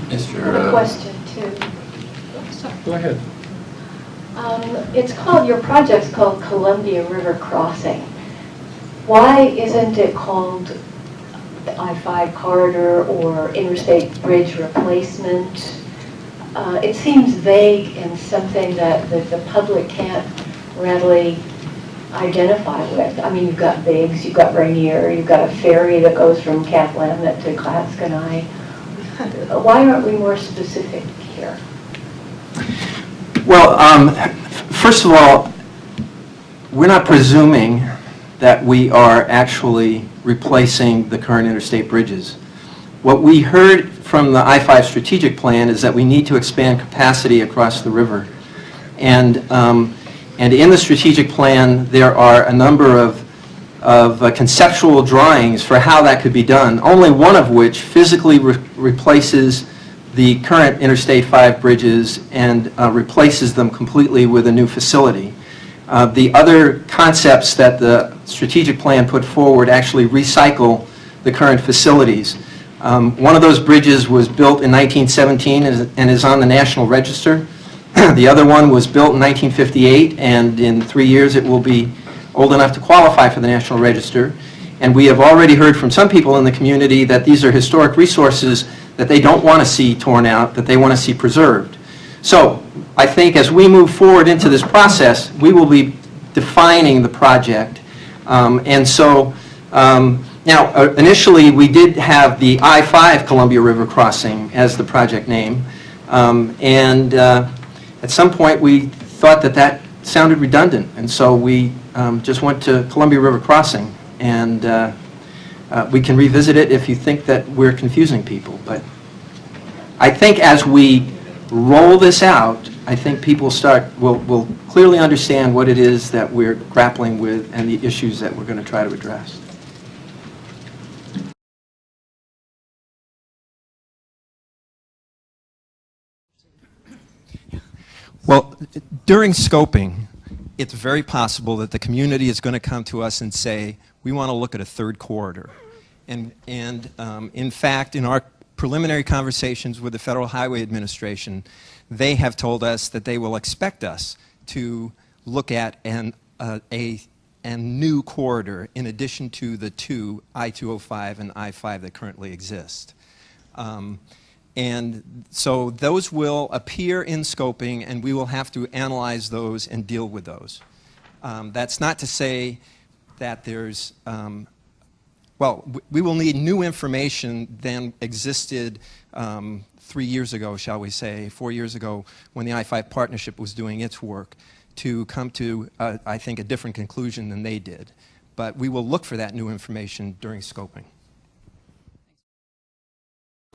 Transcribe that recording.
Mr. I have a question too. Go ahead. It's called, your project's called Columbia River Crossing. Why isn't it called the I-5 corridor or interstate bridge replacement? It seems vague and something that the public can't readily identify with. I mean, you've got Biggs, you've got Rainier, you've got a ferry that goes from Camp Lambert to Clatskanie. Why aren't we more specific here? Well, first of all, we're not presuming that we are actually replacing the current interstate bridges. What we heard from the I-5 strategic plan is that we need to expand capacity across the river. And in the strategic plan, there are a number of conceptual drawings for how that could be done, only one of which physically replaces the current Interstate 5 bridges and replaces them completely with a new facility. The other concepts that the strategic plan put forward actually recycle the current facilities. One of those bridges was built in 1917 and is on the National Register. The other one was built in 1958, and in 3 years it will be old enough to qualify for the National Register. And we have already heard from some people in the community that these are historic resources that they don't want to see torn out, that they want to see preserved. So I think as we move forward into this process, we will be defining the project. Now, initially we did have the I-5 Columbia River Crossing as the project name. At some point we thought that that sounded redundant, and so we just went to Columbia River Crossing. And we can revisit it if you think that we're confusing people. But I think as we roll this out, I think people will clearly understand what it is that we're grappling with and the issues that we're going to try to address. Well, during scoping, it's very possible that the community is going to come to us and say, we want to look at a third corridor. And in fact, in our preliminary conversations with the Federal Highway Administration, they have told us that they will expect us to look at a new corridor in addition to the two, I-205 and I-5, that currently exist. And so those will appear in scoping, and we will have to analyze those and deal with those. That's not to say that there's, well, we will need new information than existed 3 years ago, shall we say, 4 years ago, when the I-5 partnership was doing its work, to come to, I think, a different conclusion than they did. But we will look for that new information during scoping.